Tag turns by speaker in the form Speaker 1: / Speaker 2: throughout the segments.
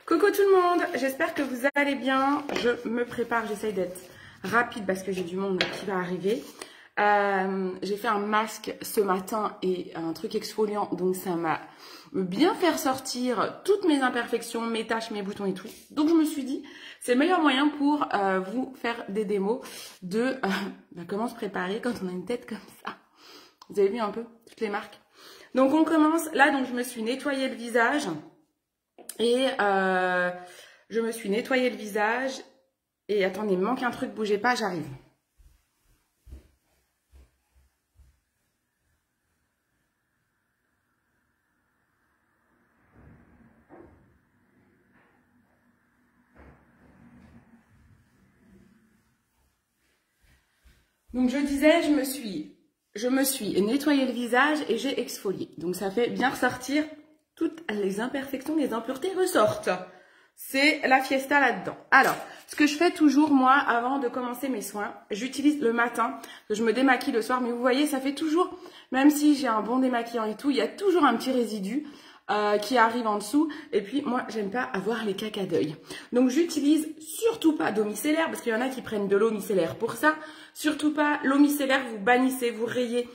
Speaker 1: Coucou tout le monde, j'espère que vous allez bien. Je me prépare, j'essaye d'être rapide parce que j'ai du monde qui va arriver. J'ai fait un masque ce matin et un truc exfoliant, donc ça m'a bien fait ressortir toutes mes imperfections, mes taches, mes boutons et tout. Donc je me suis dit, c'est le meilleur moyen pour vous faire des démos de comment se préparer quand on a une tête comme ça. Vous avez vu un peu toutes les marques. Donc on commence, là donc je me suis nettoyé le visage. Et je me suis nettoyé le visage. Et attendez, il me manque un truc, bougez pas, j'arrive. Donc je disais, je me suis nettoyé le visage et j'ai exfolié. Donc ça fait bien ressortir toutes les imperfections, les impuretés ressortent. C'est la fiesta là-dedans. Alors, ce que je fais toujours, moi, avant de commencer mes soins, j'utilise le matin, que je me démaquille le soir. Mais vous voyez, ça fait toujours, même si j'ai un bon démaquillant et tout, il y a toujours un petit résidu qui arrive en dessous. Et puis, moi, j'aime pas avoir les caca d'œil. Donc, j'utilise surtout pas d'eau micellaire, parce qu'il y en a qui prennent de l'eau micellaire pour ça. Surtout pas l'eau micellaire, vous bannissez, vous rayez.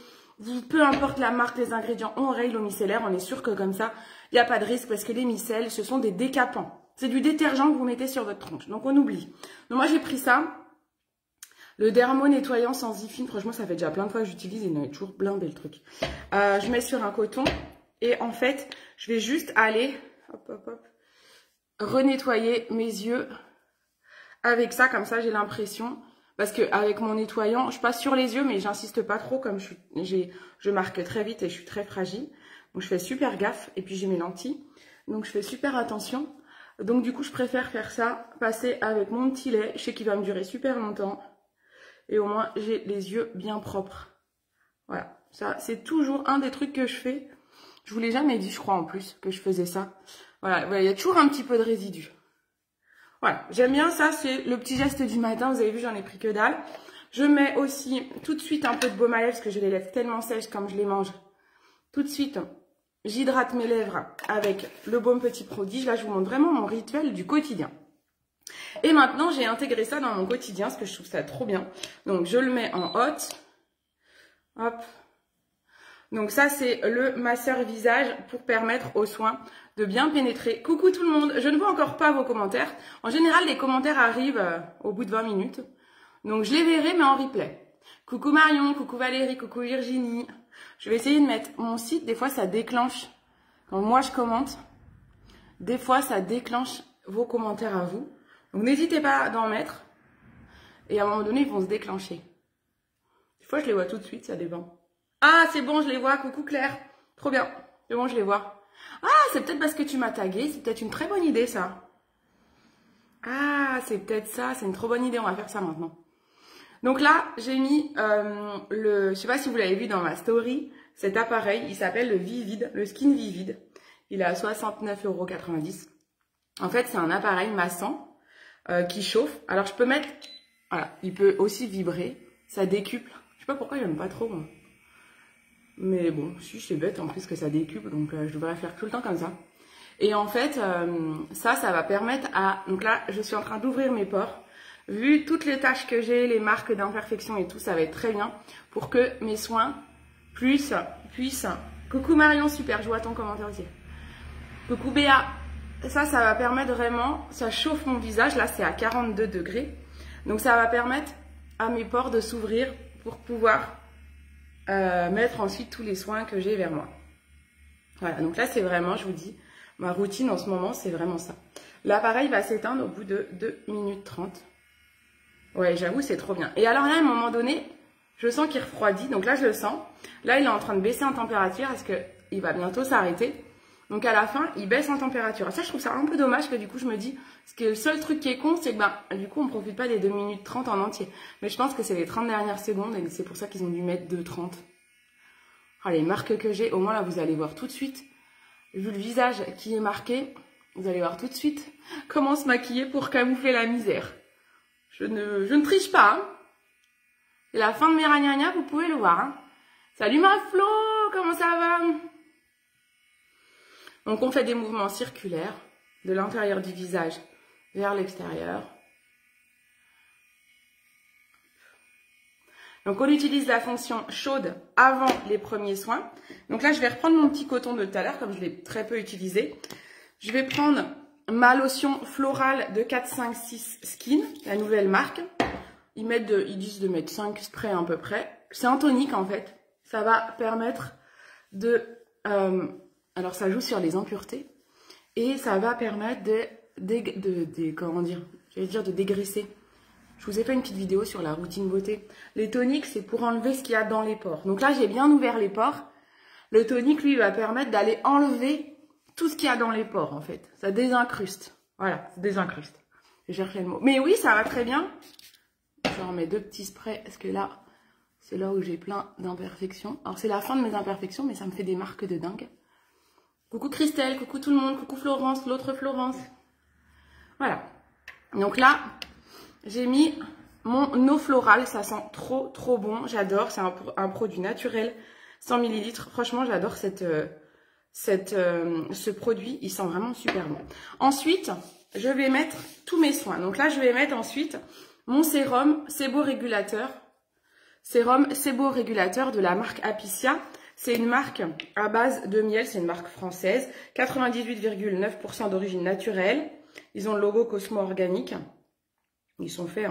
Speaker 1: Peu importe la marque, les ingrédients, on raye l'eau micellaire. On est sûr que comme ça, il n'y a pas de risque parce que les micelles, ce sont des décapants. C'est du détergent que vous mettez sur votre tronche. Donc, on oublie. Donc, moi, j'ai pris ça. Le Dermo nettoyant sans Zifine. Franchement, ça fait déjà plein de fois que j'utilise et il y en a toujours blindé le truc. Je mets sur un coton. Et en fait, je vais juste aller hop, hop, hop, renettoyer mes yeux avec ça. Comme ça, j'ai l'impression... Parce qu'avec mon nettoyant, je passe sur les yeux, mais j'insiste pas trop comme je marque très vite et je suis très fragile. Donc je fais super gaffe et puis j'ai mes lentilles. Donc je fais super attention. Donc du coup, je préfère faire ça, passer avec mon petit lait. Je sais qu'il va me durer super longtemps. Et au moins, j'ai les yeux bien propres. Voilà, ça c'est toujours un des trucs que je fais. Je vous l'ai jamais dit, je crois en plus, que je faisais ça. Voilà, il y a toujours un petit peu de résidus. Voilà, j'aime bien ça, c'est le petit geste du matin, vous avez vu, j'en ai pris que dalle. Je mets aussi tout de suite un peu de baume à lèvres, parce que j'ai les lèvres tellement sèches comme je les mange. Tout de suite, j'hydrate mes lèvres avec le baume Petit Prodige. Là, je vous montre vraiment mon rituel du quotidien. Et maintenant, j'ai intégré ça dans mon quotidien, parce que je trouve ça trop bien. Donc, je le mets en hot. Hop. Donc ça, c'est le masseur visage pour permettre aux soins de bien pénétrer. Coucou tout le monde, je ne vois encore pas vos commentaires. En général, les commentaires arrivent au bout de 20 minutes. Donc je les verrai, mais en replay. Coucou Marion, coucou Valérie, coucou Virginie. Je vais essayer de mettre mon site. Des fois, ça déclenche. Quand moi, je commente, des fois, ça déclenche vos commentaires à vous. Donc n'hésitez pas d'en mettre. Et à un moment donné, ils vont se déclencher. Des fois, je les vois tout de suite, ça dépend. Ah, c'est bon, je les vois. Coucou Claire. Trop bien. C'est bon, je les vois. Ah, c'est peut-être parce que tu m'as tagué. C'est peut-être une très bonne idée, ça. Ah, c'est peut-être ça. C'est une trop bonne idée. On va faire ça maintenant. Donc là, j'ai mis je sais pas si vous l'avez vu dans ma story, cet appareil. Il s'appelle le Vivide, le Skin Vivide. Il est à 69,90 €. En fait, c'est un appareil massant qui chauffe. Alors, je peux mettre... Voilà, il peut aussi vibrer. Ça décuple. Je sais pas pourquoi j'aime pas trop, moi. Mais bon, si c'est bête en plus que ça décuple, donc je devrais faire tout le temps comme ça. Et en fait, ça va permettre à... Donc là, je suis en train d'ouvrir mes pores. Vu toutes les taches que j'ai, les marques d'imperfection et tout, ça va être très bien pour que mes soins puissent... Coucou Marion, super, je vois ton commentaire aussi. Coucou Béa. Ça va permettre vraiment... Ça chauffe mon visage, là c'est à 42 degrés. Donc ça va permettre à mes pores de s'ouvrir pour pouvoir... mettre ensuite tous les soins que j'ai vers moi. Voilà, donc là c'est vraiment, je vous dis, ma routine en ce moment, c'est vraiment ça. L'appareil va s'éteindre au bout de 2 minutes 30. Ouais, j'avoue, c'est trop bien. Et alors là, à un moment donné, je sens qu'il refroidit, donc là je le sens. Là, il est en train de baisser en température parce qu'il va bientôt s'arrêter. Donc à la fin, il baisse en température. Ça, je trouve ça un peu dommage que du coup, je me dis, parce que le seul truc qui est con, c'est que du coup, on ne profite pas des 2 minutes 30 en entier. Mais je pense que c'est les 30 dernières secondes et c'est pour ça qu'ils ont dû mettre 2,30. Oh, les marques que j'ai, au moins là, vous allez voir tout de suite. Vu le visage qui est marqué, vous allez voir tout de suite comment se maquiller pour camoufler la misère. Je ne triche pas. Hein. C'est la fin de mes ragnagnas, vous pouvez le voir. Hein. Salut ma Flo, comment ça va? Donc on fait des mouvements circulaires. de l'intérieur du visage vers l'extérieur. Donc, on utilise la fonction chaude avant les premiers soins. Donc là, je vais reprendre mon petit coton de tout à l'heure, comme je l'ai très peu utilisé. Je vais prendre ma lotion florale de 456 Skin, la nouvelle marque. Ils disent de mettre 5 sprays à peu près. C'est un tonique, en fait. Ça va permettre de... alors, ça joue sur les impuretés. Et ça va permettre comment dire, j'allais dire de dégraisser. Je vous ai fait une petite vidéo sur la routine beauté. Les toniques, c'est pour enlever ce qu'il y a dans les pores. Donc là, j'ai bien ouvert les pores. Le tonique, lui, va permettre d'aller enlever tout ce qu'il y a dans les pores, en fait. Ça désincruste. Voilà, ça désincruste. J'ai cherché le mot. Mais oui, ça va très bien. Je remets 2 petits sprays, parce que là, c'est là où j'ai plein d'imperfections. Alors, c'est la fin de mes imperfections, mais ça me fait des marques de dingue. Coucou Christelle, coucou tout le monde, coucou Florence, l'autre Florence. Voilà. Donc là... j'ai mis mon eau florale, ça sent trop trop bon, j'adore, c'est un produit naturel, 100 ml, franchement j'adore ce produit, il sent vraiment super bon. Ensuite, je vais mettre tous mes soins, donc là je vais mettre ensuite mon sérum séborégulateur de la marque Apicia. C'est une marque à base de miel, c'est une marque française, 98,9% d'origine naturelle, ils ont le logo Cosmo Organique. Ils sont faits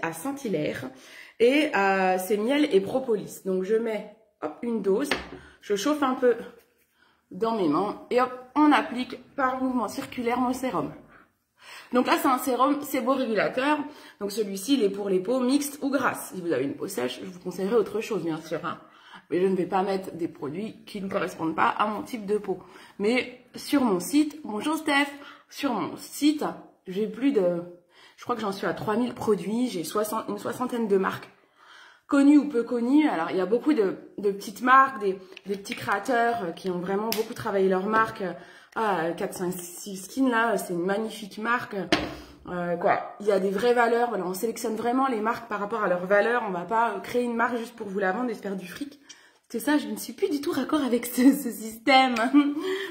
Speaker 1: à Saint-Hilaire et c'est miel et propolis. Donc je mets hop, une dose, je chauffe un peu dans mes mains et hop, on applique par mouvement circulaire mon sérum. Donc là c'est un sérum séborégulateur. Donc celui-ci il est pour les peaux mixtes ou grasses. Si vous avez une peau sèche, je vous conseillerais autre chose bien sûr. Hein. Mais je ne vais pas mettre des produits qui ne correspondent pas à mon type de peau. Mais sur mon site, bonjour Steph, sur mon site, j'ai plus de... je crois que j'en suis à 3000 produits, j'ai une soixantaine de marques, connues ou peu connues. Alors, il y a beaucoup de petites marques, des petits créateurs qui ont vraiment beaucoup travaillé leur marque. 456 Skin, là, c'est une magnifique marque. Il y a des vraies valeurs. Voilà, on sélectionne vraiment les marques par rapport à leurs valeurs. On ne va pas créer une marque juste pour vous la vendre et se faire du fric. C'est ça, je ne suis plus du tout raccord avec ce système.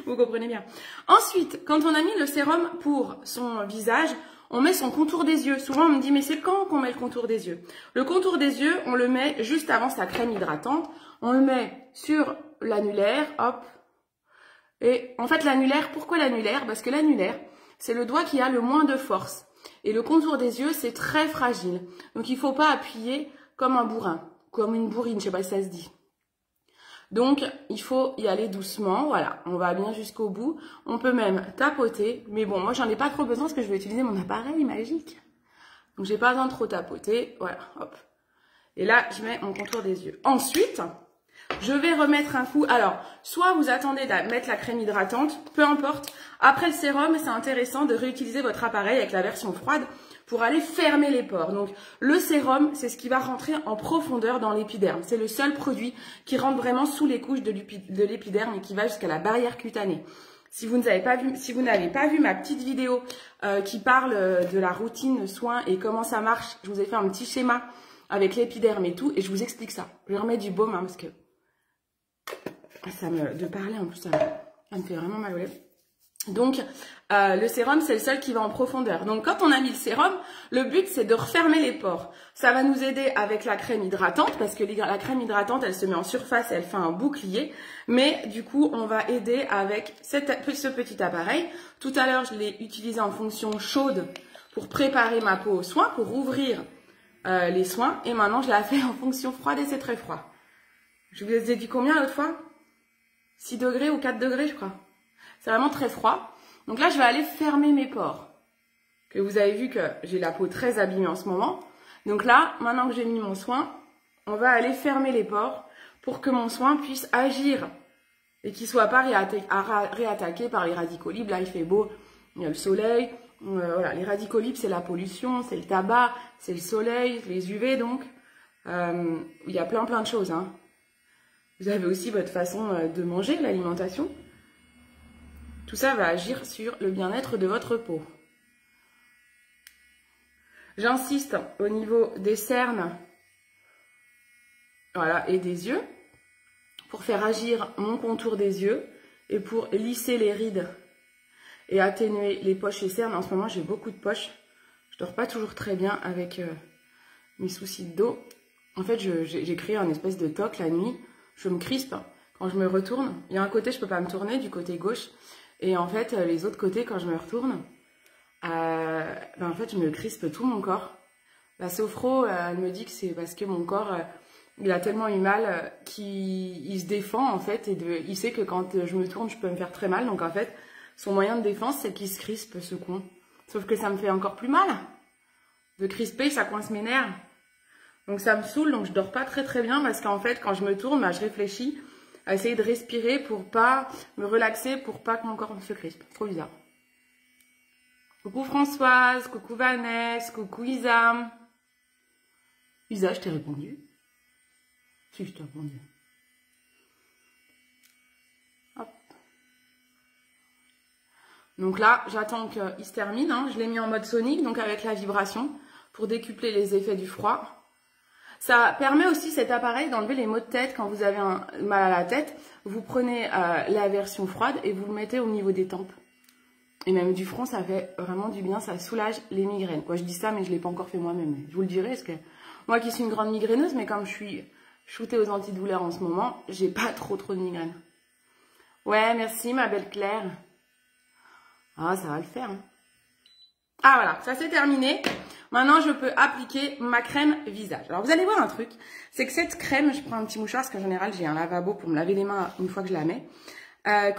Speaker 1: Vous comprenez bien. Ensuite, quand on a mis le sérum pour son visage, on met son contour des yeux. Souvent, on me dit, mais c'est quand qu'on met le contour des yeux? Le contour des yeux, on le met juste avant sa crème hydratante. On le met sur l'annulaire, hop. Et en fait, l'annulaire, pourquoi l'annulaire? Parce que l'annulaire, c'est le doigt qui a le moins de force. Et le contour des yeux, c'est très fragile. Donc, il ne faut pas appuyer comme un bourrin, comme une bourrine, je ne sais pas si ça se dit. Donc, il faut y aller doucement, voilà, on va bien jusqu'au bout. On peut même tapoter, mais bon, moi, j'en ai pas trop besoin parce que je vais utiliser mon appareil magique. Donc, j'ai pas besoin de trop tapoter, voilà, hop. Et là, je mets mon contour des yeux. Ensuite, je vais remettre un coup. Alors, soit vous attendez à mettre la crème hydratante, peu importe. Après le sérum, c'est intéressant de réutiliser votre appareil avec la version froide pour aller fermer les pores. Donc, le sérum, c'est ce qui va rentrer en profondeur dans l'épiderme. C'est le seul produit qui rentre vraiment sous les couches de l'épiderme et qui va jusqu'à la barrière cutanée. Si vous n'avez pas vu ma petite vidéo qui parle de la routine soins et comment ça marche, je vous ai fait un petit schéma avec l'épiderme et tout, et je vous explique ça. Je remets du baume hein, parce que de parler en plus, ça me fait vraiment mal aux lèvres. Donc, le sérum, c'est le seul qui va en profondeur. Donc, quand on a mis le sérum, le but, c'est de refermer les pores. Ça va nous aider avec la crème hydratante, parce que la crème hydratante, elle se met en surface, elle fait un bouclier. Mais, du coup, on va aider avec ce petit appareil. Tout à l'heure, je l'ai utilisé en fonction chaude pour préparer ma peau aux soins, pour ouvrir les soins. Et maintenant, je la fais en fonction froide et c'est très froid. Je vous ai dit combien l'autre fois? 6 degrés ou 4 degrés, je crois. C'est vraiment très froid. Donc là, je vais aller fermer mes pores. Que vous avez vu que j'ai la peau très abîmée en ce moment. Donc là, maintenant que j'ai mis mon soin, on va aller fermer les pores pour que mon soin puisse agir et qu'il ne soit pas réattaqué par les radicaux libres. Là, il fait beau, il y a le soleil. Voilà, les radicaux libres, c'est la pollution, c'est le tabac, c'est le soleil, les UV donc. Il y a plein de choses. Hein. Vous avez aussi votre façon de manger, l'alimentation. Tout ça va agir sur le bien-être de votre peau. J'insiste au niveau des cernes, voilà, et des yeux, pour faire agir mon contour des yeux et pour lisser les rides et atténuer les poches et cernes. En ce moment, j'ai beaucoup de poches. Je dors pas toujours très bien avec mes soucis de dos. En fait, j'ai créé un espèce de toc la nuit. Je me crispe quand je me retourne. Il y a un côté, je peux pas me tourner, du côté gauche. Et en fait, les autres côtés, quand je me retourne, en fait, je me crispe tout mon corps. La sophro, elle me dit que c'est parce que mon corps, il a tellement eu mal qu'il se défend, en fait. Et il sait que quand je me tourne, je peux me faire très mal. Donc, en fait, son moyen de défense, c'est qu'il se crispe, ce con. Sauf que ça me fait encore plus mal. De crisper, ça coince mes nerfs. Donc, ça me saoule. Donc, je dors pas très très bien parce qu'en fait, quand je me tourne, je réfléchis à essayer de respirer pour pas me relaxer, pour pas que mon corps se crispe. Trop bizarre. Coucou Françoise, coucou Vanessa, coucou Isa. Isa, je t'ai répondu. Si, je t'ai répondu. Hop. Donc là, j'attends qu'il se termine. Hein. Je l'ai mis en mode sonique, donc avec la vibration, pour décupler les effets du froid. Ça permet aussi, cet appareil, d'enlever les maux de tête. Quand vous avez un mal à la tête, vous prenez la version froide et vous le mettez au niveau des tempes. Et même du front, ça fait vraiment du bien, ça soulage les migraines. Quoi, je dis ça, mais je ne l'ai pas encore fait moi-même. Je vous le dirai, parce que moi qui suis une grande migraineuse, mais comme je suis shootée aux antidouleurs en ce moment, j'ai pas trop de migraines. Ouais, merci ma belle Claire. Ah, ça va le faire. Hein. Ah voilà, ça c'est terminé. Maintenant, je peux appliquer ma crème visage. Alors, vous allez voir un truc, c'est que cette crème, je prends un petit mouchoir, parce qu'en général, j'ai un lavabo pour me laver les mains une fois que je la mets.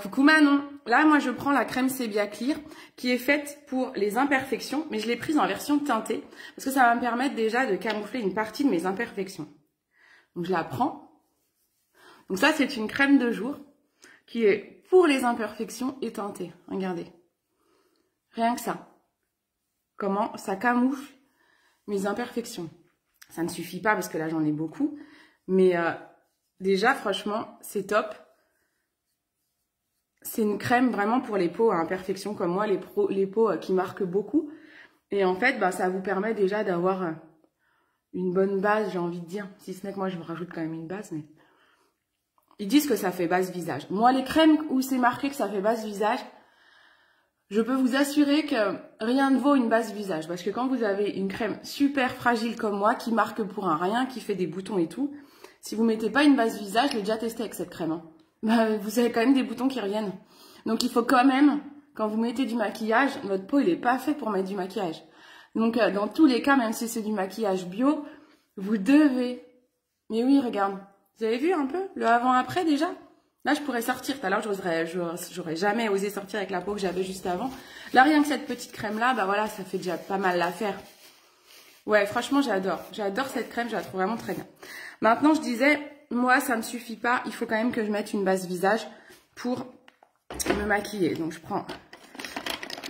Speaker 1: Coucou Manon, là moi je prends la crème Sebia Clear qui est faite pour les imperfections, mais je l'ai prise en version teintée parce que ça va me permettre déjà de camoufler une partie de mes imperfections. Donc je la prends. Donc ça c'est une crème de jour qui est pour les imperfections et teintée. Regardez, rien que ça. Comment ça camoufle mes imperfections. Ça ne suffit pas parce que là j'en ai beaucoup, mais déjà franchement c'est top. C'est une crème vraiment pour les peaux à imperfection comme moi, les peaux qui marquent beaucoup. Et en fait, ça vous permet déjà d'avoir une bonne base, j'ai envie de dire. Si ce n'est que moi, je me rajoute quand même une base. Mais ils disent que ça fait base visage. Moi, les crèmes où c'est marqué que ça fait base visage, je peux vous assurer que rien ne vaut une base visage. Parce que quand vous avez une crème super fragile comme moi, qui marque pour un rien, qui fait des boutons et tout, si vous mettez pas une base visage, je l'ai déjà testé avec cette crème. Hein. Vous avez quand même des boutons qui reviennent. Donc, il faut quand même, quand vous mettez du maquillage, votre peau, il n'est pas fait pour mettre du maquillage. Donc, dans tous les cas, même si c'est du maquillage bio, vous devez... Mais oui, regarde. Vous avez vu un peu le avant-après déjà? Là, je pourrais sortir. Tout à l'heure, j'aurais jamais osé sortir avec la peau que j'avais juste avant. Là, rien que cette petite crème-là, voilà, ça fait déjà pas mal l'affaire. Ouais, franchement, j'adore. J'adore cette crème, je la trouve vraiment très bien. Maintenant, je disais... Moi, ça ne me suffit pas. Il faut quand même que je mette une base visage pour me maquiller. Donc,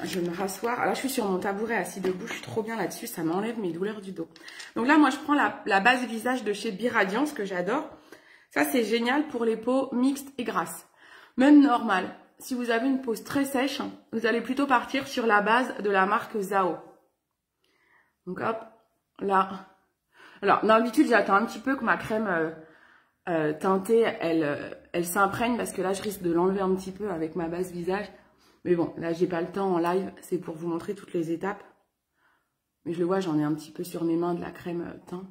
Speaker 1: je vais me rasseoir. Alors, je suis sur mon tabouret assis debout. Je suis trop bien là-dessus. Ça m'enlève mes douleurs du dos. Donc là, moi, je prends la base visage de chez Biradiance que j'adore. Ça, c'est génial pour les peaux mixtes et grasses. Même normales. Si vous avez une peau très sèche, vous allez plutôt partir sur la base de la marque Zao. Donc, hop, là. Alors, d'habitude, j'attends un petit peu que ma crème... teintée, elle s'imprègne parce que là je risque de l'enlever un petit peu avec ma base visage, mais bon, là j'ai pas le temps en live, c'est pour vous montrer toutes les étapes, mais je le vois, j'en ai un petit peu sur mes mains de la crème teint.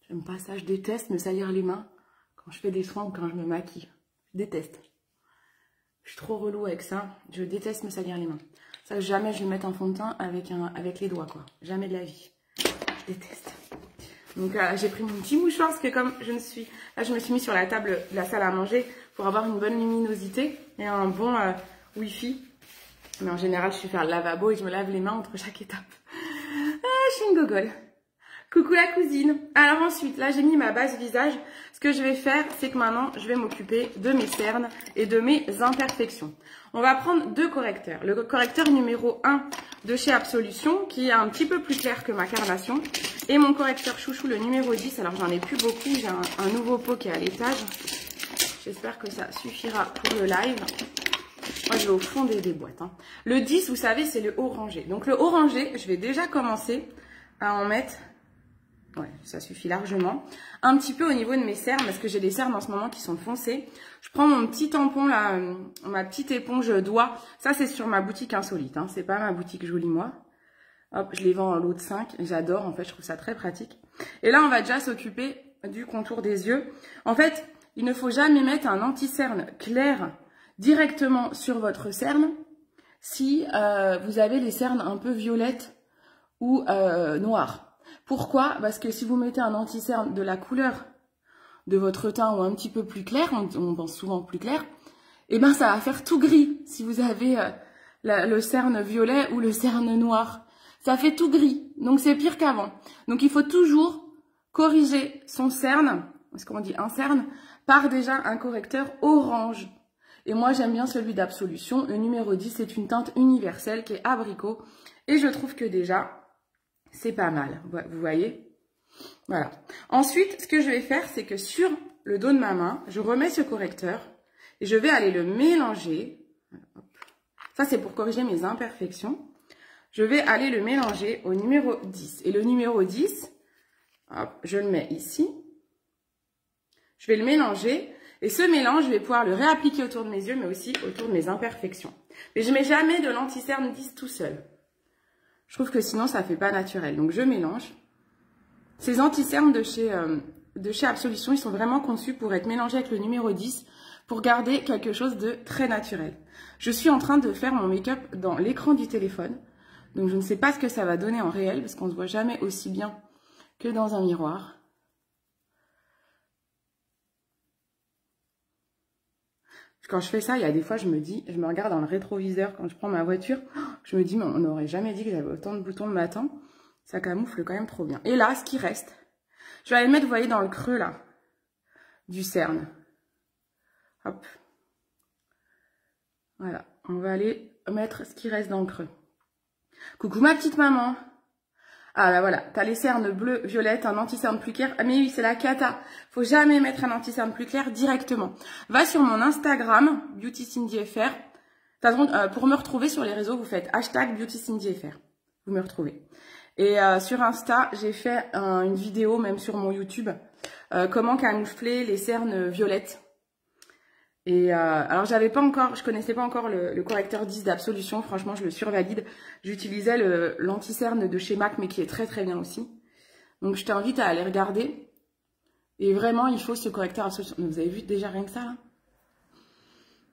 Speaker 1: J'aime pas ça, je déteste me salir les mains quand je fais des soins ou quand je me maquille, je déteste, je suis trop relou avec ça, je déteste me salir les mains. Ça, jamais je vais mettre un fond de teint avec les doigts, quoi, jamais de la vie, je déteste. Donc j'ai pris mon petit mouchoir parce que comme je me suis mis sur la table de la salle à manger pour avoir une bonne luminosité et un bon wifi. Mais en général, je suis faire le lavabo et je me lave les mains entre chaque étape. Ah, je suis une gogole. Coucou la cousine. Alors ensuite, là j'ai mis ma base visage. Ce que je vais faire, c'est que maintenant, je vais m'occuper de mes cernes et de mes imperfections. On va prendre deux correcteurs. Le correcteur numéro 1 de chez Absolution, qui est un petit peu plus clair que ma carnation. Et mon correcteur chouchou, le numéro 10. Alors, j'en ai plus beaucoup. J'ai un nouveau pot qui est à l'étage. J'espère que ça suffira pour le live. Moi, je vais au fond des boîtes. Hein. Le 10, vous savez, c'est le orangé. Donc, le orangé, je vais déjà commencer à en mettre Ouais, ça suffit largement. Un petit peu au niveau de mes cernes, parce que j'ai des cernes en ce moment qui sont foncées. Je prends mon petit tampon là, ma petite éponge doigt. Ça, c'est sur ma boutique insolite, hein. C'est pas ma boutique jolie moi. Hop, je les vends en lot de 5. J'adore, en fait, je trouve ça très pratique. Et là, on va déjà s'occuper du contour des yeux. En fait, il ne faut jamais mettre un anti-cerne clair directement sur votre cerne si vous avez les cernes un peu violettes ou noires. Pourquoi? Parce que si vous mettez un anti-cerne de la couleur de votre teint ou un petit peu plus clair, on pense souvent plus clair, et ben ça va faire tout gris si vous avez le cerne violet ou le cerne noir. Ça fait tout gris, donc c'est pire qu'avant. Donc il faut toujours corriger son cerne, est-ce qu'on dit un cerne, par déjà un correcteur orange. Et moi j'aime bien celui d'Absolution, le numéro 10, c'est une teinte universelle qui est abricot. Et je trouve que déjà, c'est pas mal, vous voyez? Voilà. Ensuite, ce que je vais faire, c'est que sur le dos de ma main, je remets ce correcteur et je vais aller le mélanger. Ça, c'est pour corriger mes imperfections. Je vais aller le mélanger au numéro 10. Et le numéro 10, hop, je le mets ici. Je vais le mélanger. Et ce mélange, je vais pouvoir le réappliquer autour de mes yeux, mais aussi autour de mes imperfections. Mais je ne mets jamais de l'anti-cerne 10 tout seul. Je trouve que sinon, ça ne fait pas naturel. Donc, je mélange. Ces anti-cernes de chez Absolution, ils sont vraiment conçus pour être mélangés avec le numéro 10 pour garder quelque chose de très naturel. Je suis en train de faire mon make-up dans l'écran du téléphone. Donc, je ne sais pas ce que ça va donner en réel parce qu'on ne se voit jamais aussi bien que dans un miroir. Quand je fais ça, il y a des fois, je me regarde dans le rétroviseur quand je prends ma voiture, je me dis, mais on n'aurait jamais dit que j'avais autant de boutons le matin. Ça camoufle quand même trop bien. Et là, ce qui reste, je vais aller le mettre, vous voyez, dans le creux, là, du cerne. Hop. Voilà. On va aller mettre ce qui reste dans le creux. Coucou ma petite maman. Ah là voilà, t'as les cernes bleues, violettes, un anti-cerne plus clair. Ah mais oui, c'est la cata. Faut jamais mettre un anti-cerne plus clair directement. Va sur mon Instagram, BeautyCindyFR. Pour me retrouver sur les réseaux, vous faites hashtag BeautyCindyFR. Vous me retrouvez. Et sur Insta, j'ai fait une vidéo, même sur mon YouTube, comment camoufler les cernes violettes. Et alors je connaissais pas encore le correcteur 10 d'Absolution, franchement je le survalide. J'utilisais l'anti-cerne de chez MAC mais qui est très très bien aussi. Donc je t'invite à aller regarder. Et vraiment il faut ce correcteur Absolution. Vous avez vu déjà rien que ça là?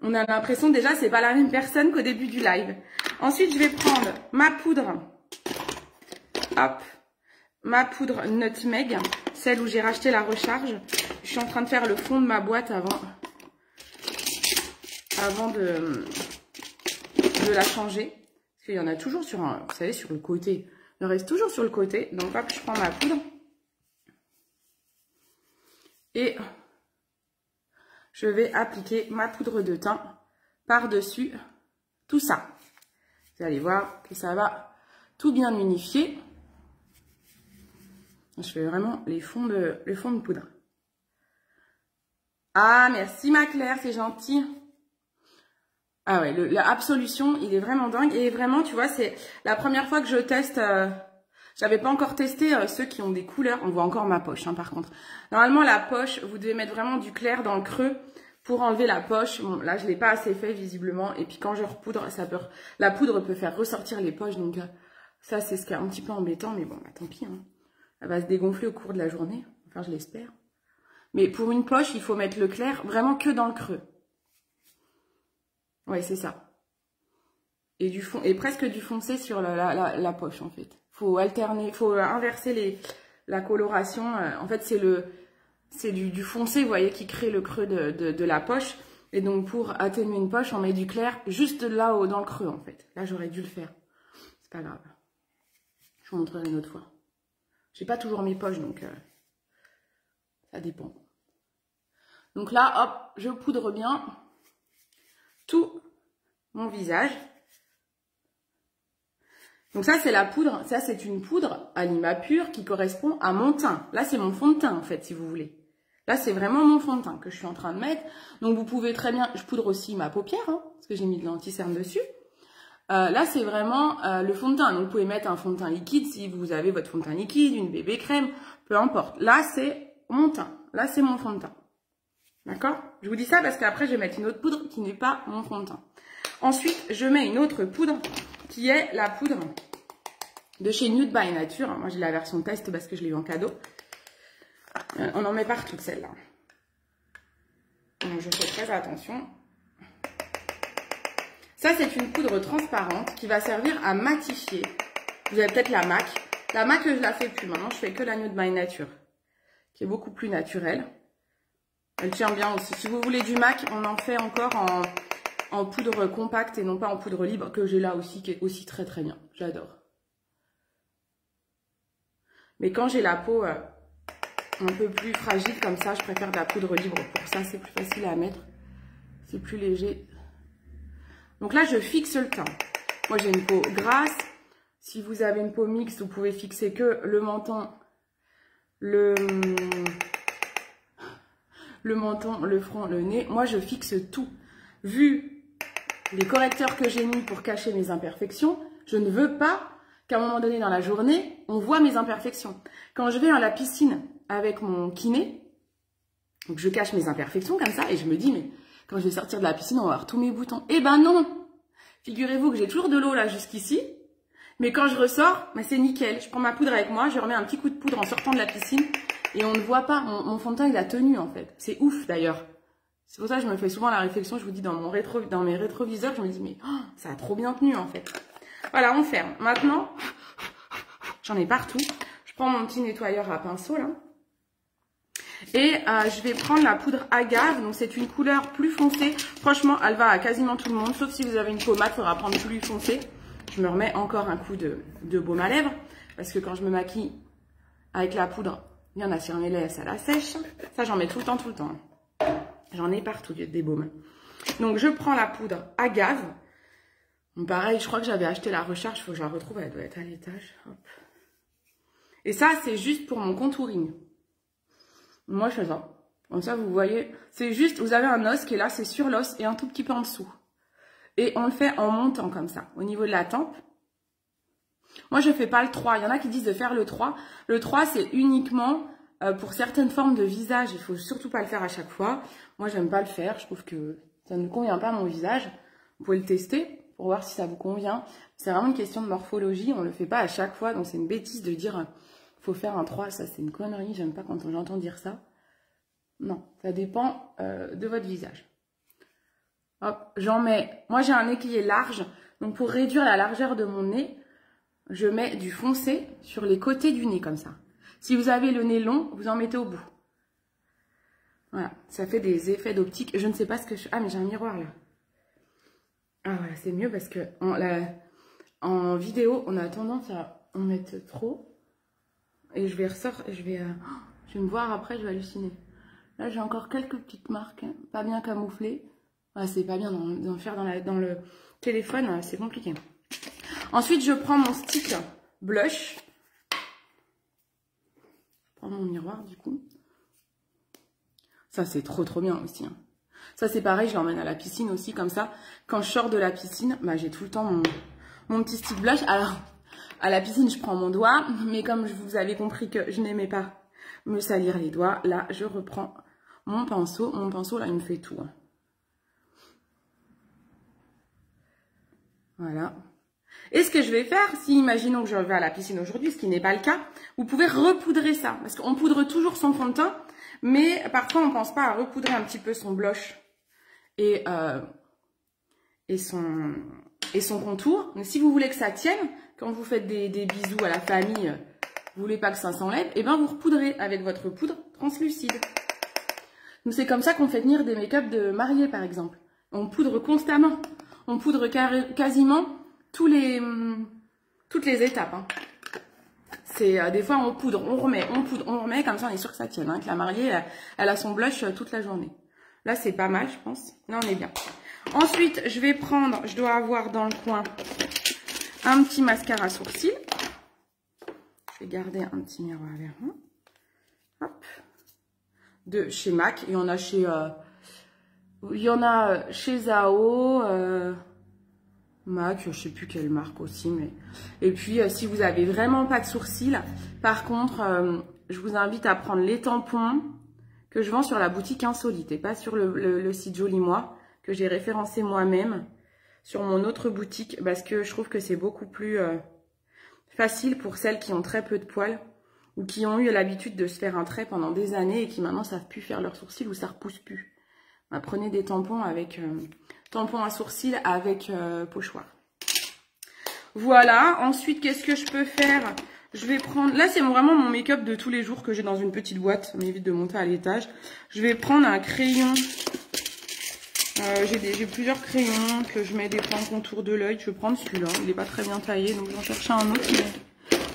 Speaker 1: On a l'impression déjà c'est pas la même personne qu'au début du live. Ensuite je vais prendre ma poudre. Hop. Ma poudre Nutmeg, celle où j'ai racheté la recharge. Je suis en train de faire le fond de ma boîte avant de la changer. Parce qu'il y en a toujours sur vous savez, sur le côté. Il en reste toujours sur le côté. Donc hop, je prends ma poudre. Et je vais appliquer ma poudre de teint par-dessus tout ça. Vous allez voir que ça va tout bien unifier. Je fais vraiment les fonds de poudre. Ah, merci ma Claire, c'est gentil. Ah ouais, la Absolution, il est vraiment dingue. Et vraiment, tu vois, c'est la première fois que je teste. J'avais pas encore testé ceux qui ont des couleurs. On voit encore ma poche, hein, par contre. Normalement, la poche, vous devez mettre vraiment du clair dans le creux pour enlever la poche. Bon, là, je l'ai pas assez fait, visiblement. Et puis, quand je repoudre, la poudre peut faire ressortir les poches. Donc, ça, c'est ce qui est un petit peu embêtant. Mais bon, bah, tant pis. Hein. Elle va se dégonfler au cours de la journée. Enfin, je l'espère. Mais pour une poche, il faut mettre le clair vraiment que dans le creux. Ouais, c'est ça. Et presque du foncé sur la poche, en fait. Faut alterner, faut inverser la coloration. En fait, c'est du foncé, vous voyez, qui crée le creux de la poche. Et donc, pour atténuer une poche, on met du clair juste là-haut, dans le creux, en fait. Là, j'aurais dû le faire. C'est pas grave. Je vous montrerai une autre fois. J'ai pas toujours mes poches, donc ça dépend. Donc là, hop, je poudre bien tout mon visage. Donc ça, c'est la poudre. Ça, c'est une poudre Anima Pure qui correspond à mon teint. Là, c'est mon fond de teint, en fait, si vous voulez. Là, c'est vraiment mon fond de teint que je suis en train de mettre. Donc, vous pouvez très bien... Je poudre aussi ma paupière, hein, parce que j'ai mis de l'anti-cerne dessus. Là, c'est vraiment le fond de teint. Donc, vous pouvez mettre un fond de teint liquide si vous avez votre fond de teint liquide, une bébé crème, peu importe. Là, c'est mon teint. Là, c'est mon fond de teint. D'accord? Je vous dis ça parce qu'après, je vais mettre une autre poudre qui n'est pas mon fond de teint. Ensuite, je mets une autre poudre qui est la poudre de chez Nude by Nature. Moi, j'ai la version test parce que je l'ai eu en cadeau. On en met partout, celle-là. Donc, je fais très attention. Ça, c'est une poudre transparente qui va servir à matifier. Vous avez peut-être la MAC. La MAC, je la fais plus. Maintenant, je fais que la Nude by Nature, qui est beaucoup plus naturelle. Elle tient bien aussi. Si vous voulez du MAC, on en fait encore en poudre compacte et non pas en poudre libre, que j'ai là aussi, qui est aussi très très bien. J'adore. Mais quand j'ai la peau un peu plus fragile comme ça, je préfère de la poudre libre. Pour ça, c'est plus facile à mettre. C'est plus léger. Donc là, je fixe le teint. Moi, j'ai une peau grasse. Si vous avez une peau mixte, vous pouvez fixer que le menton, le menton, le front, le nez. Moi, je fixe tout. Vu les correcteurs que j'ai mis pour cacher mes imperfections, je ne veux pas qu'à un moment donné dans la journée, on voit mes imperfections. Quand je vais à la piscine avec mon kiné, donc je cache mes imperfections comme ça et je me dis, mais quand je vais sortir de la piscine, on va voir tous mes boutons. Eh ben non! Figurez-vous que j'ai toujours de l'eau là jusqu'ici, mais quand je ressors, ben c'est nickel. Je prends ma poudre avec moi, je remets un petit coup de poudre en sortant de la piscine et on ne voit pas. Mon fond de teint, il a tenu en fait. C'est ouf d'ailleurs. C'est pour ça que je me fais souvent la réflexion, je vous dis dans mes rétroviseurs, je me dis mais oh, ça a trop bien tenu en fait. Voilà, on ferme. Maintenant, j'en ai partout. Je prends mon petit nettoyeur à pinceau là. Et je vais prendre la poudre agave. Donc c'est une couleur plus foncée. Franchement, elle va à quasiment tout le monde. Sauf si vous avez une peau mate, il faudra prendre plus foncé. Je me remets encore un coup de baume à lèvres. Parce que quand je me maquille avec la poudre, il y en a sur mes lèvres, ça la sèche. Ça, j'en mets tout le temps, tout le temps. J'en ai partout des baumes. Donc je prends la poudre agave. Donc, pareil, je crois que j'avais acheté la recharge. Il faut que je la retrouve. Elle doit être à l'étage. Et ça, c'est juste pour mon contouring. Moi, je fais ça. Comme ça, vous voyez, c'est juste, vous avez un os qui est là, c'est sur l'os et un tout petit peu en dessous. Et on le fait en montant comme ça, au niveau de la tempe. Moi, je fais pas le 3. Il y en a qui disent de faire le 3. Le 3, c'est uniquement pour certaines formes de visage. Il faut surtout pas le faire à chaque fois. Moi, j'aime pas le faire. Je trouve que ça ne convient pas à mon visage. Vous pouvez le tester pour voir si ça vous convient. C'est vraiment une question de morphologie. On le fait pas à chaque fois. Donc, c'est une bêtise de dire... faut faire un 3, ça c'est une connerie, j'aime pas quand j'entends dire ça. Non, ça dépend de votre visage. Hop, j'en mets, moi j'ai un nez qui est large, donc pour réduire la largeur de mon nez, je mets du foncé sur les côtés du nez comme ça. Si vous avez le nez long, vous en mettez au bout. Voilà, ça fait des effets d'optique. Je ne sais pas ce que je... Ah mais j'ai un miroir là. Ah voilà, c'est mieux parce que en vidéo, on a tendance à en mettre trop. Et je vais je vais me voir après, je vais halluciner. Là, j'ai encore quelques petites marques, hein, pas bien camouflées. Ah, c'est pas bien d'en faire dans le téléphone, c'est compliqué. Ensuite, je prends mon stick blush. Je prends mon miroir, du coup. Ça, c'est trop bien aussi. Hein. Ça, c'est pareil, je l'emmène à la piscine aussi, comme ça. Quand je sors de la piscine, bah, j'ai tout le temps mon petit stick blush. Alors... à la piscine, je prends mon doigt, mais comme vous avez compris que je n'aimais pas me salir les doigts, là, je reprends mon pinceau. Mon pinceau, là, il me fait tout. Voilà. Et ce que je vais faire, si imaginons que je vais à la piscine aujourd'hui, ce qui n'est pas le cas, vous pouvez repoudrer ça. Parce qu'on poudre toujours son fond de teint, mais parfois, on ne pense pas à repoudrer un petit peu son blush et son contour. Mais si vous voulez que ça tienne, quand vous faites des bisous à la famille, vous voulez pas que ça s'enlève, et bien vous repoudrez avec votre poudre translucide. Donc c'est comme ça qu'on fait tenir des make-up de mariés par exemple. On poudre constamment. On poudre quasiment toutes les étapes. Hein. C'est des fois on poudre, on remet, on poudre, on remet, comme ça on est sûr que ça tienne. Hein, que la mariée, elle a son blush toute la journée. Là c'est pas mal je pense. Là on est bien. Ensuite je vais prendre, je dois avoir dans le coin un petit mascara sourcil. Je vais garder un petit miroir vers moi. Hop. De chez MAC. Il y en a chez Zao, MAC, je sais plus quelle marque aussi. Mais... Et puis, si vous avez vraiment pas de sourcils, par contre, je vous invite à prendre les tampons que je vends sur la boutique Insolite et pas sur le site Joli Moi, que j'ai référencé moi-même sur mon autre boutique parce que je trouve que c'est beaucoup plus facile pour celles qui ont très peu de poils ou qui ont eu l'habitude de se faire un trait pendant des années et qui maintenant savent plus faire leurs sourcils ou ça repousse plus. Bah, prenez des tampons avec tampons à sourcils avec pochoir. Voilà. Ensuite, qu'est-ce que je peux faire? Je vais prendre... Là, c'est vraiment mon make-up de tous les jours que j'ai dans une petite boîte. Ça m'évite de monter à l'étage. Je vais prendre un crayon. J'ai plusieurs crayons que je mets des points de contour de l'œil. Je vais prendre celui-là. Il n'est pas très bien taillé, donc je vais en chercher un autre.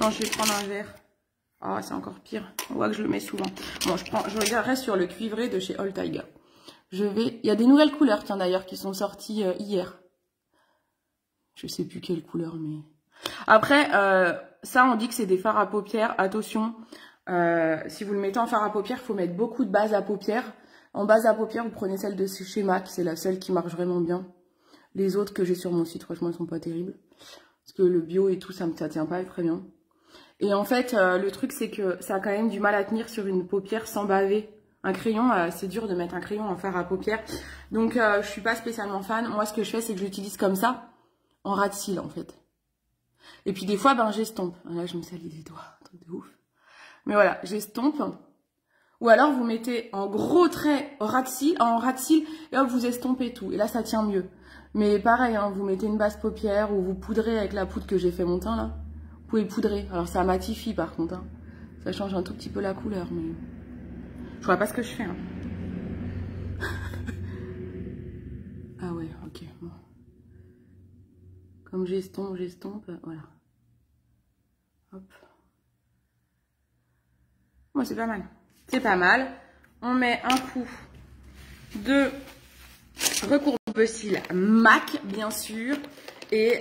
Speaker 1: Non, je vais prendre un vert. Ah, c'est encore pire. On voit que je le mets souvent. Bon, je regarderai sur le cuivré de chez Oltaiga. Il y a des nouvelles couleurs, tiens, d'ailleurs, qui sont sorties hier. Je sais plus quelle couleur, mais... Après, ça, on dit que c'est des fards à paupières. Attention, si vous le mettez en fard à paupières, il faut mettre beaucoup de base à paupières. En base à paupières, vous prenez celle de chez MAC, c'est la seule qui marche vraiment bien. Les autres que j'ai sur mon site, franchement, elles sont pas terribles. Parce que le bio et tout, ça tient pas très bien. Et en fait, le truc, c'est que ça a quand même du mal à tenir sur une paupière sans baver. Un crayon, c'est dur de mettre un crayon en fard à paupières. Donc, je suis pas spécialement fan. Moi, ce que je fais, c'est que j'utilise comme ça, en ras de cils, en fait. Et puis, des fois, ben, j'estompe. Là, je me salis les doigts, un truc de ouf. Mais voilà, j'estompe. Ou alors, vous mettez en gros trait en ras de cils, et hop, vous estompez tout. Et là, ça tient mieux. Mais pareil, hein, vous mettez une base paupière ou vous poudrez avec la poudre que j'ai fait mon teint, là. Vous pouvez poudrer. Alors, ça matifie, par contre. Hein. Ça change un tout petit peu la couleur, mais... Je vois pas ce que je fais. Hein. Ah ouais, ok. Bon. Comme j'estompe, voilà. Hop. Bon, c'est pas mal. C'est pas mal. On met un coup de recourbe-cils MAC, bien sûr. Et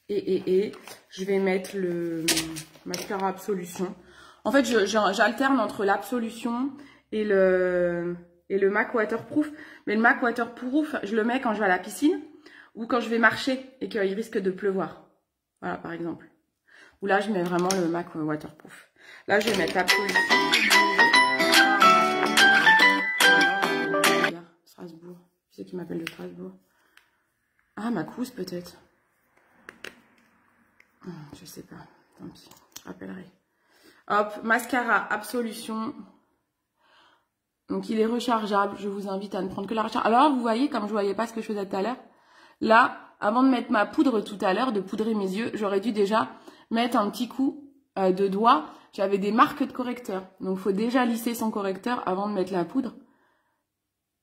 Speaker 1: je vais mettre le mascara Absolution. En fait, j'alterne entre l'Absolution et le MAC Waterproof. Mais le MAC Waterproof, je le mets quand je vais à la piscine ou quand je vais marcher et qu'il risque de pleuvoir. Voilà, par exemple. Ou là, je mets vraiment le MAC Waterproof. Là, je vais mettre l'Absolution. Strasbourg. Qui c'est qui m'appelle de Strasbourg? Ah, ma couse peut-être. Je sais pas. Tant pis. Je rappellerai. Hop, mascara Absolution. Donc, il est rechargeable. Je vous invite à ne prendre que la recharge. Alors, vous voyez, comme je voyais pas ce que je faisais tout à l'heure, là, avant de mettre ma poudre tout à l'heure, de poudrer mes yeux, j'aurais dû déjà mettre un petit coup de doigt. J'avais des marques de correcteur. Donc, il faut déjà lisser son correcteur avant de mettre la poudre.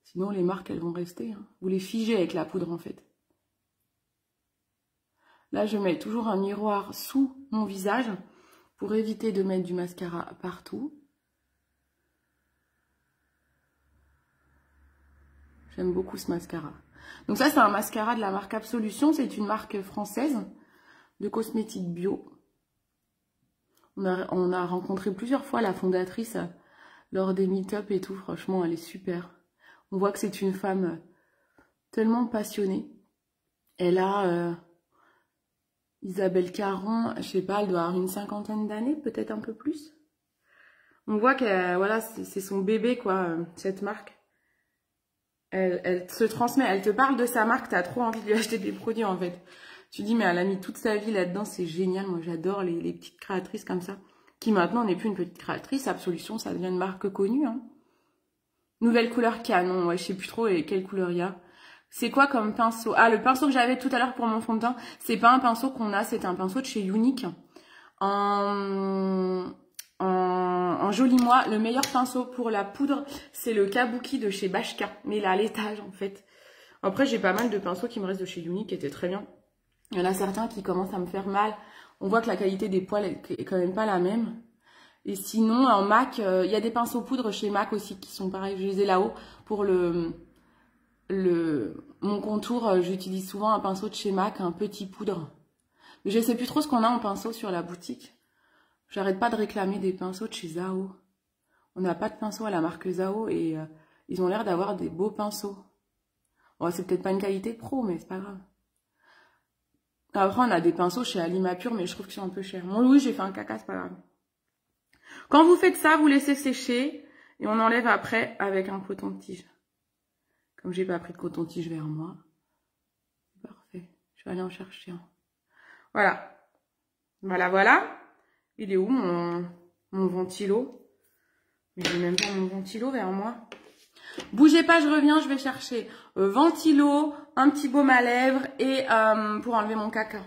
Speaker 1: Sinon, les marques, elles vont rester. Hein. Vous les figez avec la poudre, en fait. Là, je mets toujours un miroir sous mon visage pour éviter de mettre du mascara partout. J'aime beaucoup ce mascara. Donc ça, c'est un mascara de la marque Absolution. C'est une marque française de cosmétiques bio. On a rencontré plusieurs fois la fondatrice lors des meet-up et tout. Franchement, elle est super. On voit que c'est une femme tellement passionnée. Elle a... Isabelle Caron, je sais pas, elle doit avoir une 50aine d'années, peut-être un peu plus. On voit que voilà, c'est son bébé, quoi, cette marque. Elle se transmet, elle te parle de sa marque, t'as trop envie de lui acheter des produits, en fait. Tu dis, mais elle a mis toute sa vie là-dedans, c'est génial. Moi, j'adore les petites créatrices comme ça. Qui maintenant n'est plus une petite créatrice. Absolution, ça devient une marque connue. Hein. Nouvelle couleur canon, ouais, je sais plus trop quelle couleur il y a. C'est quoi comme pinceau? Ah, le pinceau que j'avais tout à l'heure pour mon fond de teint, c'est pas un pinceau qu'on a, c'est un pinceau de chez Unique. En Joli Moi, le meilleur pinceau pour la poudre, c'est le Kabuki de chez Bashka. Mais il est à l'étage, en fait. Après, j'ai pas mal de pinceaux qui me restent de chez Unique, qui étaient très bien. Il y en a certains qui commencent à me faire mal. On voit que la qualité des poils est quand même pas la même. Et sinon, en MAC, il y a des pinceaux poudre chez MAC aussi qui sont pareils. Je les ai là-haut pour mon contour, j'utilise souvent un pinceau de chez MAC, un petit poudre. Mais je sais plus trop ce qu'on a en pinceau sur la boutique. J'arrête pas de réclamer des pinceaux de chez Zao. On n'a pas de pinceau à la marque Zao et ils ont l'air d'avoir des beaux pinceaux. Bon, c'est peut-être pas une qualité pro, mais c'est pas grave. Après, on a des pinceaux chez Alimapur, mais je trouve qu'ils sont un peu chers. Bon, oui, j'ai fait un caca, c'est pas grave. Quand vous faites ça, vous laissez sécher et on enlève après avec un coton-tige. Comme j'ai pas pris de coton-tige vers moi. Parfait. Je vais aller en chercher un. Voilà. Voilà, voilà. Il est où mon ventilo? Mais j'ai même pas mon ventilo vers moi. Bougez pas, je reviens, je vais chercher ventilo, un petit baume à lèvres et pour enlever mon caca.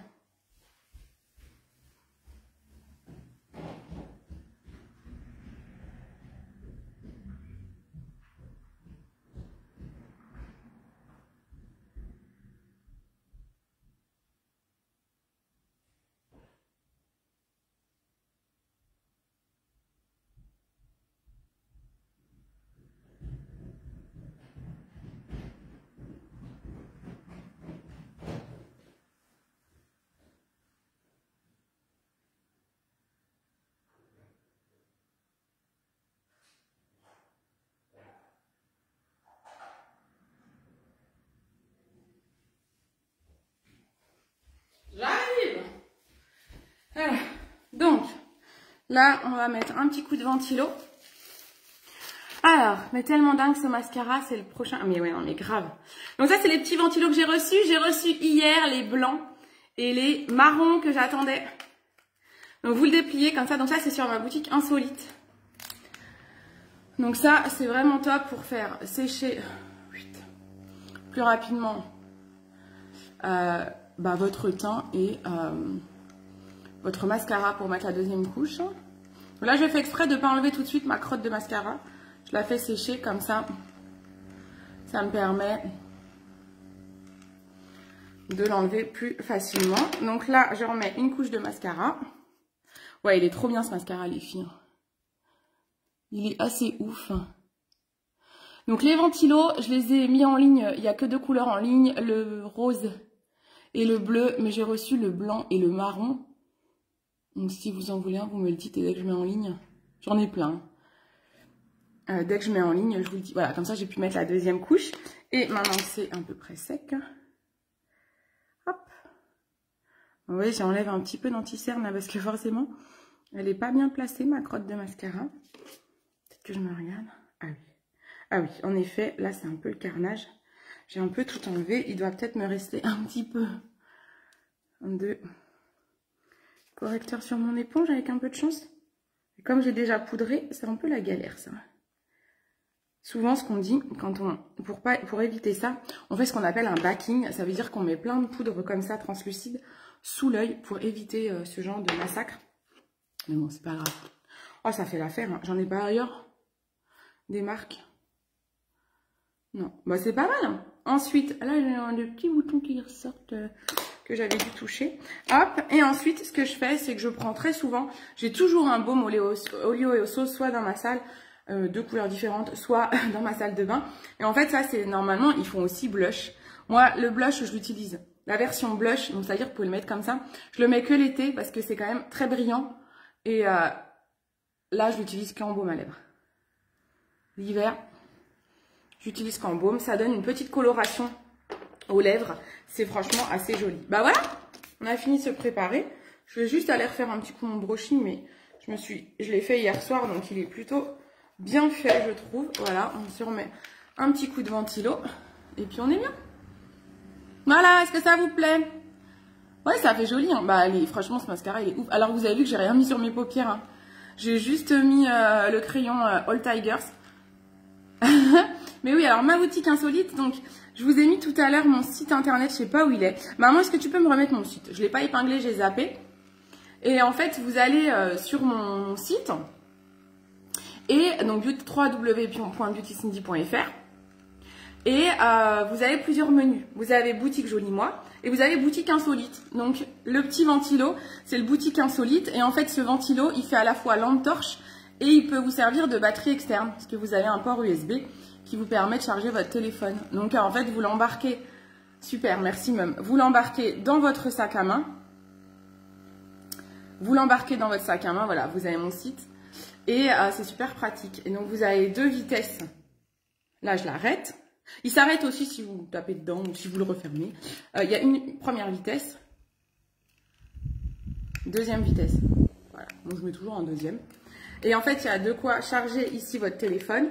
Speaker 1: J'arrive. Voilà. Donc, là, on va mettre un petit coup de ventilo. Alors, mais tellement dingue ce mascara, c'est le prochain. Mais ouais, non, mais grave. Donc ça, c'est les petits ventilos que j'ai reçus. J'ai reçu hier les blancs et les marrons que j'attendais. Donc vous le dépliez comme ça. Donc ça, c'est sur ma boutique Insolite. Donc ça, c'est vraiment top pour faire sécher plus rapidement votre teint et votre mascara pour mettre la deuxième couche. Donc là, je fais exprès de ne pas enlever tout de suite ma crotte de mascara. Je la fais sécher comme ça. Ça me permet de l'enlever plus facilement. Donc là, je remets une couche de mascara. Ouais, il est trop bien ce mascara, les filles. Il est assez ouf. Donc les ventilos, je les ai mis en ligne. Il n'y a que 2 couleurs en ligne, le rose et le bleu. Mais j'ai reçu le blanc et le marron. Donc si vous en voulez un, vous me le dites. Et dès que je mets en ligne, j'en ai plein. Dès que je mets en ligne, je vous le dis. Voilà, comme ça, j'ai pu mettre la deuxième couche. Et maintenant, c'est à peu près sec. Hop. Vous voyez, j'enlève un petit peu d'anti-cerne là, parce que forcément, elle n'est pas bien placée, ma crotte de mascara. Peut-être que je me regarde. Ah oui. Ah oui, en effet, là, c'est un peu le carnage. J'ai un peu tout enlevé. Il doit peut-être me rester un petit peu de correcteur sur mon éponge avec un peu de chance. Et comme j'ai déjà poudré, c'est un peu la galère, ça. Souvent, ce qu'on dit, pour éviter ça, on fait ce qu'on appelle un backing. Ça veut dire qu'on met plein de poudre comme ça, translucide, sous l'œil pour éviter ce genre de massacre. Mais bon, c'est pas grave. Oh, ça fait l'affaire. Hein. J'en ai pas ailleurs des marques. Non, bah c'est pas mal. Hein. Ensuite, là, j'ai des petits boutons qui ressortent que j'avais dû toucher. Hop, et ensuite, ce que je fais, c'est que je prends très souvent, j'ai toujours un baume olio et osso, soit dans ma salle, 2 couleurs différentes, soit dans ma salle de bain. Et en fait, ça, c'est normalement, ils font aussi blush. Moi, le blush, je l'utilise. La version blush, donc c'est-à-dire que vous pouvez le mettre comme ça. Je le mets que l'été parce que c'est quand même très brillant. Et là, je l'utilise qu'en baume à lèvres. L'hiver, j'utilise qu'en baume. Ça donne une petite coloration aux lèvres. C'est franchement assez joli. Bah voilà, on a fini de se préparer. Je vais juste aller refaire un petit coup mon brushing, mais je l'ai fait hier soir, donc il est plutôt bien fait, je trouve. Voilà, on se remet un petit coup de ventilo. Et puis on est bien. Voilà, est-ce que ça vous plaît? Ouais, ça fait joli. Hein. Bah, franchement, ce mascara, il est ouf. Alors, vous avez vu que j'ai rien mis sur mes paupières. Hein. J'ai juste mis le crayon All Tigers. Mais oui, alors, ma boutique Insolite. Donc, je vous ai mis tout à l'heure mon site internet. Je sais pas où il est. Maman, est-ce que tu peux me remettre mon site? Je l'ai pas épinglé, j'ai zappé. Et en fait, vous allez sur mon site. Et donc, www.beautycindy.fr. Et vous avez plusieurs menus. Vous avez boutique Joli Moi et vous avez boutique Insolite. Donc le petit ventilo, c'est le boutique Insolite. Et en fait, ce ventilo, il fait à la fois lampe torche et il peut vous servir de batterie externe. Parce que vous avez un port USB qui vous permet de charger votre téléphone. Donc en fait, vous l'embarquez, super, merci même. Vous l'embarquez dans votre sac à main. Vous l'embarquez dans votre sac à main, voilà, vous avez mon site. Et c'est super pratique. Et donc vous avez 2 vitesses. Là, je l'arrête. Il s'arrête aussi si vous tapez dedans ou si vous le refermez. Il y a une première vitesse Deuxième vitesse. Voilà, donc je mets toujours en deuxième. Et en fait, il y a de quoi charger ici votre téléphone.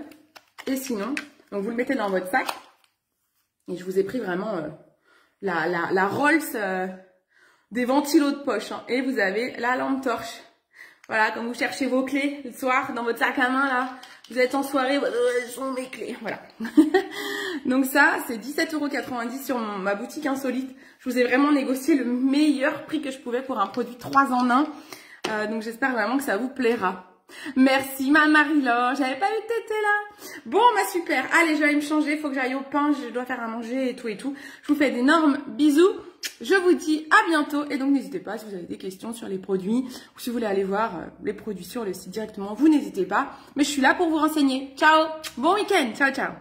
Speaker 1: Et sinon, donc vous le mettez dans votre sac. Et je vous ai pris vraiment la Rolls des ventilos de poche. Hein. Et vous avez la lampe torche. Voilà, quand vous cherchez vos clés le soir dans votre sac à main, là, vous êtes en soirée, elles sont mes clés, voilà. Donc ça, c'est 17,90 € sur ma boutique insolite. Je vous ai vraiment négocié le meilleur prix que je pouvais pour un produit 3 en 1. Donc j'espère vraiment que ça vous plaira. Merci ma Marie-Laure, j'avais pas vu que t'étais là. Bon, bah super, allez, je vais aller me changer, il faut que j'aille au pain, je dois faire à manger et tout et tout. Je vous fais d'énormes bisous. Je vous dis à bientôt et donc n'hésitez pas si vous avez des questions sur les produits ou si vous voulez aller voir les produits sur le site directement, vous n'hésitez pas. Mais je suis là pour vous renseigner. Ciao, bon week-end, ciao ciao.